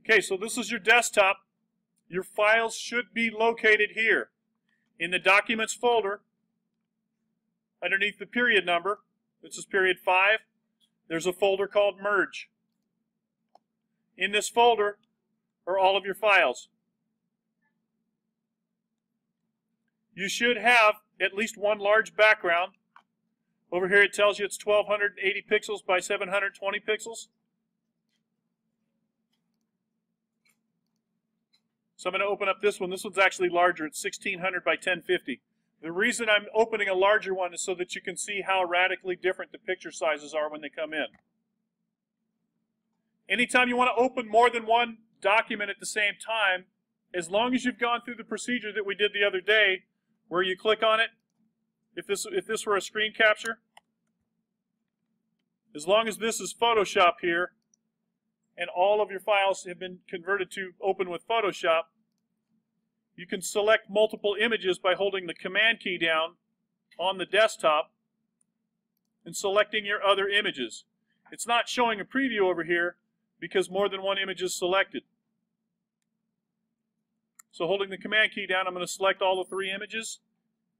Okay, so this is your desktop. Your files should be located here. In the Documents folder, underneath the period number, this is period 5, there's a folder called Merge. In this folder are all of your files. You should have at least one large background. Over here it tells you it's 1280 pixels by 720 pixels. So I'm going to open up this one. This one's actually larger. It's 1600 by 1050. The reason I'm opening a larger one is so that you can see how radically different the picture sizes are when they come in. Anytime you want to open more than one document at the same time, as long as you've gone through the procedure that we did the other day, where you click on it, if this were a screen capture, as long as this is Photoshop here, and all of your files have been converted to open with Photoshop, you can select multiple images by holding the Command key down on the desktop and selecting your other images. It's not showing a preview over here because more than one image is selected. So holding the Command key down, I'm going to select all the 3 images,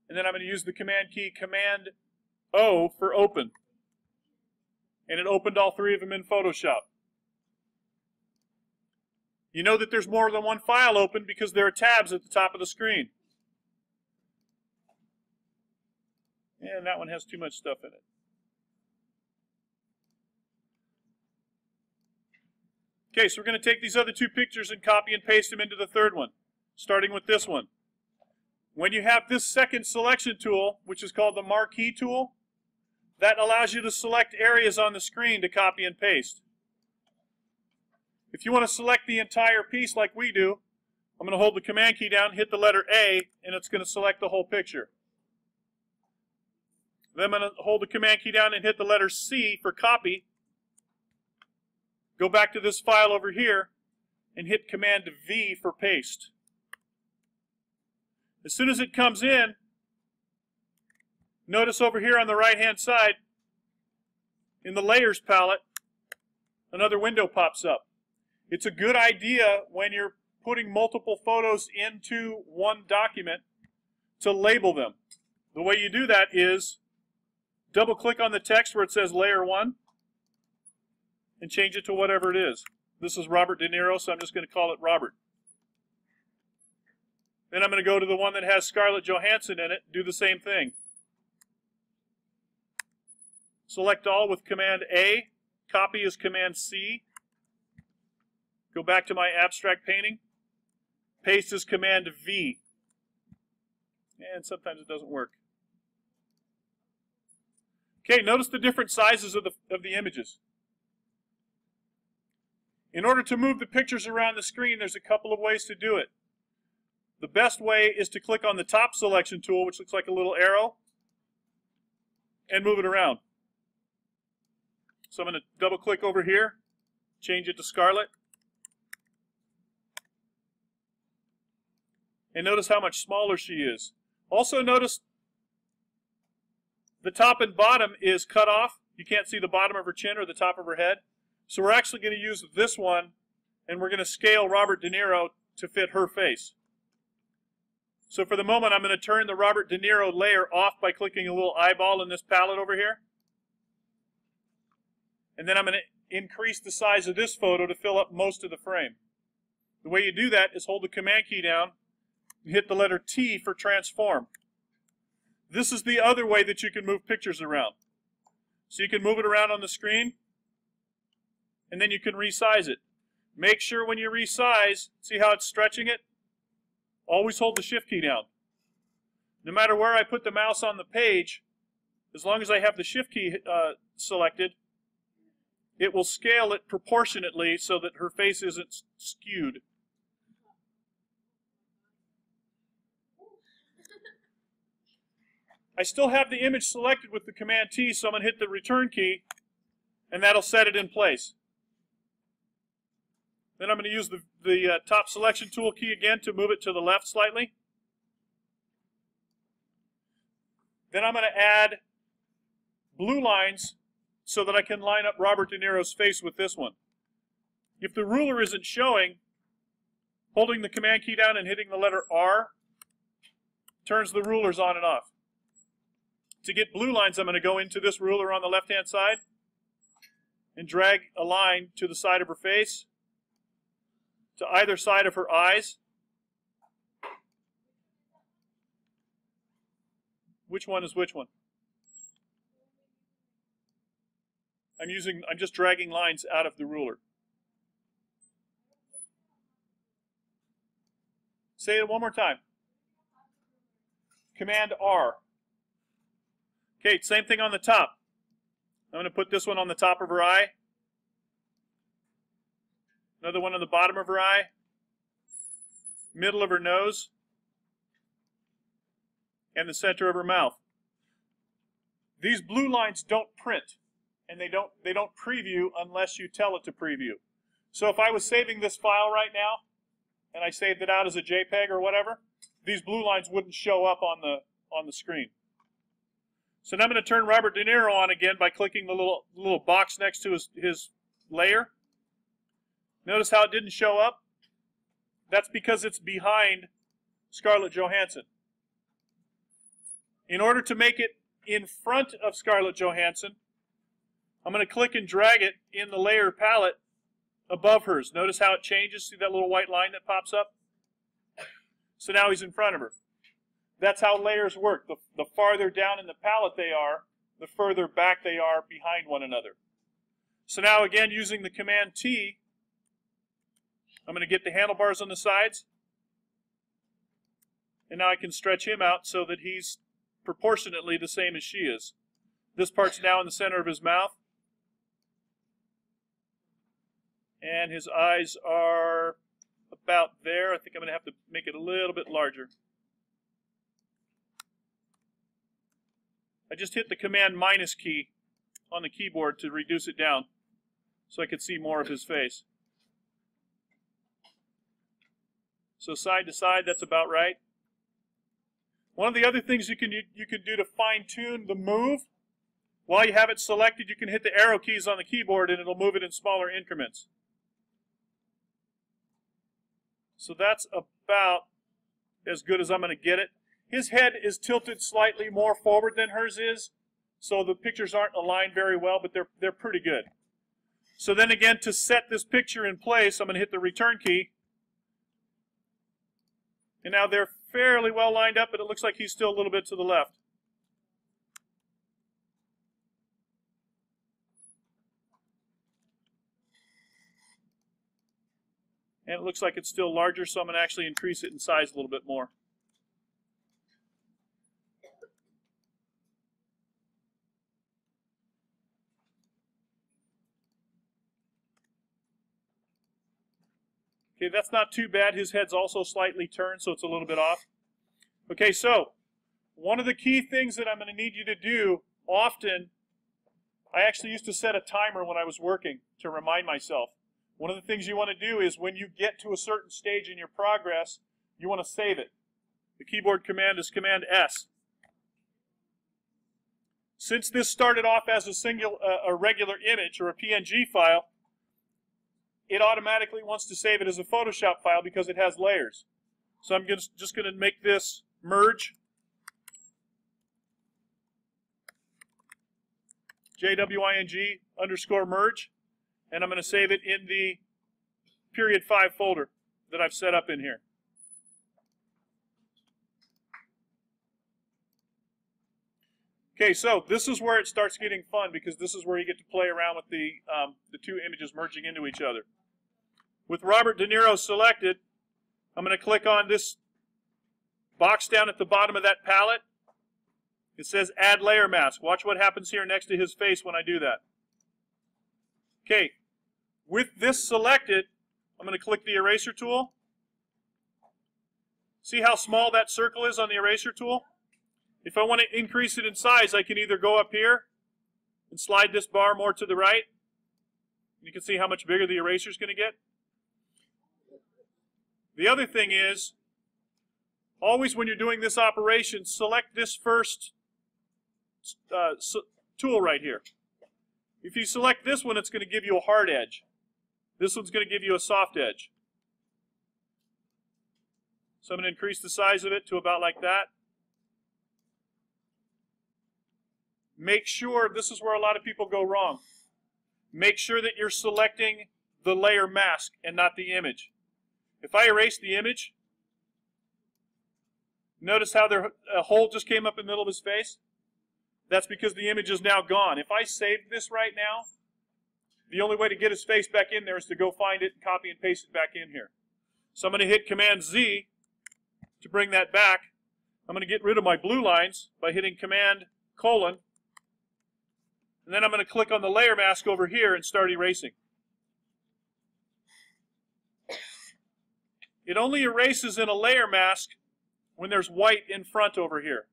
and then I'm going to use the Command key, Command O, for open. And it opened all 3 of them in Photoshop. You know that there's more than one file open because there are tabs at the top of the screen. And that one has too much stuff in it. Okay, so we're going to take these other 2 pictures and copy and paste them into the third one, starting with this one. When you have this second selection tool, which is called the Marquee Tool, that allows you to select areas on the screen to copy and paste. If you want to select the entire piece like we do, I'm going to hold the Command key down, hit the letter A, and it's going to select the whole picture. Then I'm going to hold the Command key down and hit the letter C for copy. Go back to this file over here and hit Command V for paste. As soon as it comes in, notice over here on the right-hand side, in the Layers palette, another window pops up. It's a good idea when you're putting multiple photos into one document to label them. The way you do that is double-click on the text where it says Layer 1 and change it to whatever it is. This is Robert De Niro, so I'm just going to call it Robert. Then I'm going to go to the one that has Scarlett Johansson in it, do the same thing. Select all with Command A, copy is Command C. Go back to my abstract painting. Paste is Command V. And sometimes it doesn't work. Okay, notice the different sizes of the images. In order to move the pictures around the screen, there's a couple of ways to do it. The best way is to click on the top selection tool, which looks like a little arrow, and move it around. So I'm going to double click over here, change it to Scarlett. And notice how much smaller she is. Also notice the top and bottom is cut off. You can't see the bottom of her chin or the top of her head. So we're actually going to use this one, and we're going to scale Robert De Niro to fit her face. So for the moment, I'm going to turn the Robert De Niro layer off by clicking a little eyeball in this palette over here. And then I'm going to increase the size of this photo to fill up most of the frame. The way you do that is hold the Command key down and hit the letter T for transform. This is the other way that you can move pictures around. So you can move it around on the screen, and then you can resize it. Make sure when you resize, see how it's stretching it? Always hold the Shift key down. No matter where I put the mouse on the page, as long as I have the Shift key selected, it will scale it proportionately so that her face isn't skewed. I still have the image selected with the Command T, so I'm going to hit the Return key, and that'll set it in place. Then I'm going to use the top selection tool key again to move it to the left slightly. Then I'm going to add blue lines so that I can line up Robert De Niro's face with this one. If the ruler isn't showing, holding the Command key down and hitting the letter R turns the rulers on and off. To get blue lines, I'm going to go into this ruler on the left-hand side and drag a line to the side of her face, to either side of her eyes. Which one is which one? I'm just dragging lines out of the ruler. Say it one more time. Command R. Okay, same thing on the top. I'm going to put this one on the top of her eye. Another one on the bottom of her eye. Middle of her nose. And the center of her mouth. These blue lines don't print, and they don't preview unless you tell it to preview. So if I was saving this file right now, and I saved it out as a JPEG or whatever, these blue lines wouldn't show up on the screen. So now I'm going to turn Robert De Niro on again by clicking the little box next to his layer. Notice how it didn't show up? That's because it's behind Scarlett Johansson. In order to make it in front of Scarlett Johansson, I'm going to click and drag it in the layer palette above hers. Notice how it changes? See that little white line that pops up? So now he's in front of her. That's how layers work. The farther down in the palette they are, the further back they are behind one another. So now again, using the Command T, I'm going to get the handlebars on the sides. And now I can stretch him out so that he's proportionately the same as she is. This part's now in the center of his mouth. And his eyes are about there. I think I'm going to have to make it a little bit larger. I just hit the Command minus key on the keyboard to reduce it down so I could see more of his face. So side to side, that's about right. One of the other things you can do to fine-tune the move, while you have it selected, you can hit the arrow keys on the keyboard and it'll move it in smaller increments. So that's about as good as I'm going to get it. His head is tilted slightly more forward than hers is, so the pictures aren't aligned very well, but they're pretty good. So then again, to set this picture in place, I'm going to hit the return key. And now they're fairly well lined up, but it looks like he's still a little bit to the left. And it looks like it's still larger, so I'm going to actually increase it in size a little bit more. Okay, that's not too bad. His head's also slightly turned, so it's a little bit off. Okay, so one of the key things that I'm going to need you to do often, I actually used to set a timer when I was working to remind myself. One of the things you want to do is when you get to a certain stage in your progress, you want to save it. The keyboard command is Command S. Since this started off as a regular image or a PNG file, it automatically wants to save it as a Photoshop file because it has layers. So I'm just going to make this merge. JWING_merge. And I'm going to save it in the period 5 folder that I've set up in here. Okay, so this is where it starts getting fun because this is where you get to play around with the two images merging into each other. With Robert De Niro selected, I'm going to click on this box down at the bottom of that palette. It says Add Layer Mask. Watch what happens here next to his face when I do that. Okay, with this selected, I'm going to click the Eraser tool. See how small that circle is on the Eraser tool? If I want to increase it in size, I can either go up here and slide this bar more to the right. You can see how much bigger the eraser is going to get. The other thing is, always when you're doing this operation, select this first tool right here. If you select this one, it's going to give you a hard edge. This one's going to give you a soft edge. So I'm going to increase the size of it to about like that. Make sure, this is where a lot of people go wrong. Make sure that you're selecting the layer mask and not the image. If I erase the image, notice how a hole just came up in the middle of his face? That's because the image is now gone. If I saved this right now, the only way to get his face back in there is to go find it and copy and paste it back in here. So I'm going to hit Command Z to bring that back. I'm going to get rid of my blue lines by hitting Command colon. And then I'm going to click on the layer mask over here and start erasing. It only erases in a layer mask when there's white in front over here.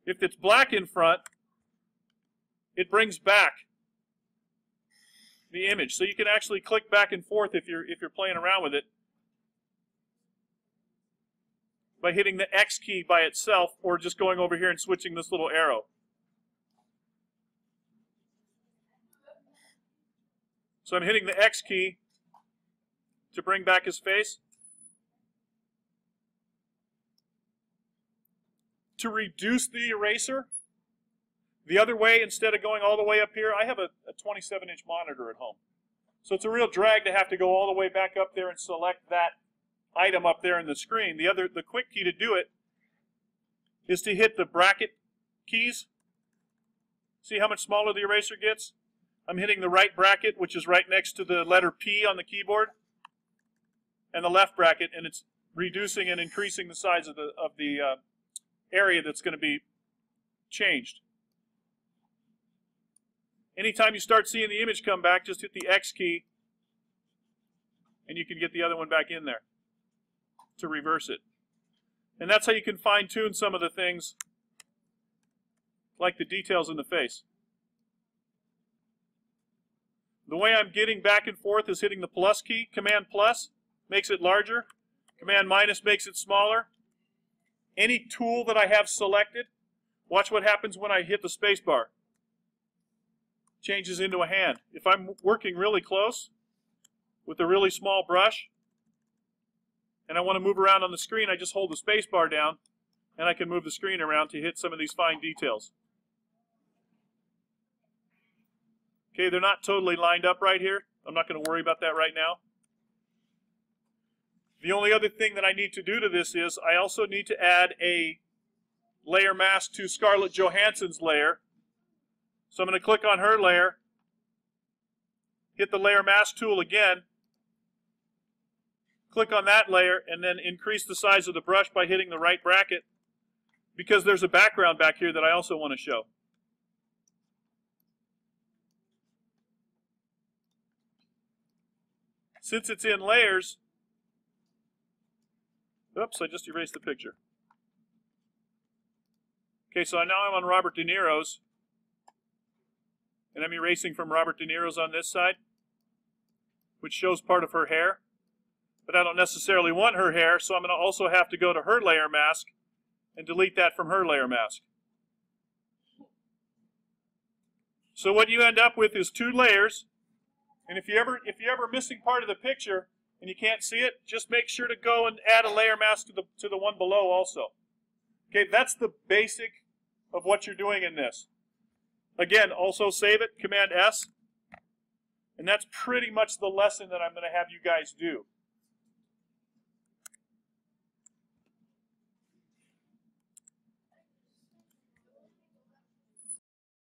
If it's black in front, it brings back the image. So you can actually click back and forth if you're playing around with it by hitting the X key by itself or just going over here and switching this little arrow. So I'm hitting the X key to bring back his face. To reduce the eraser, the other way, instead of going all the way up here, I have a 27-inch monitor at home. So it's a real drag to have to go all the way back up there and select that item up there in the screen. The quick key to do it is to hit the bracket keys. See how much smaller the eraser gets? I'm hitting the right bracket, which is right next to the letter P on the keyboard, and the left bracket, and it's reducing and increasing the size of the area that's going to be changed. Anytime you start seeing the image come back, just hit the X key, and you can get the other one back in there to reverse it. And that's how you can fine-tune some of the things, like the details in the face. The way I'm getting back and forth is hitting the plus key. Command plus makes it larger. Command minus makes it smaller. Any tool that I have selected, watch what happens when I hit the space bar. Changes into a hand. If I'm working really close with a really small brush and I want to move around on the screen, I just hold the space bar down and I can move the screen around to hit some of these fine details. Okay, they're not totally lined up right here. I'm not going to worry about that right now. The only other thing that I need to do to this is I also need to add a layer mask to Scarlett Johansson's layer. So I'm going to click on her layer, hit the layer mask tool again, click on that layer, and then increase the size of the brush by hitting the right bracket, because there's a background back here that I also want to show. Since it's in layers, oops, I just erased the picture. Okay, so now I'm on Robert De Niro's, and I'm erasing from Robert De Niro's on this side, which shows part of her hair. But I don't necessarily want her hair, so I'm going to also have to go to her layer mask and delete that from her layer mask. So what you end up with is two layers. And if you're ever missing part of the picture and you can't see it, just make sure to go and add a layer mask to the one below also. Okay, that's the basic of what you're doing in this. Again, also save it, Command S. And that's pretty much the lesson that I'm going to have you guys do.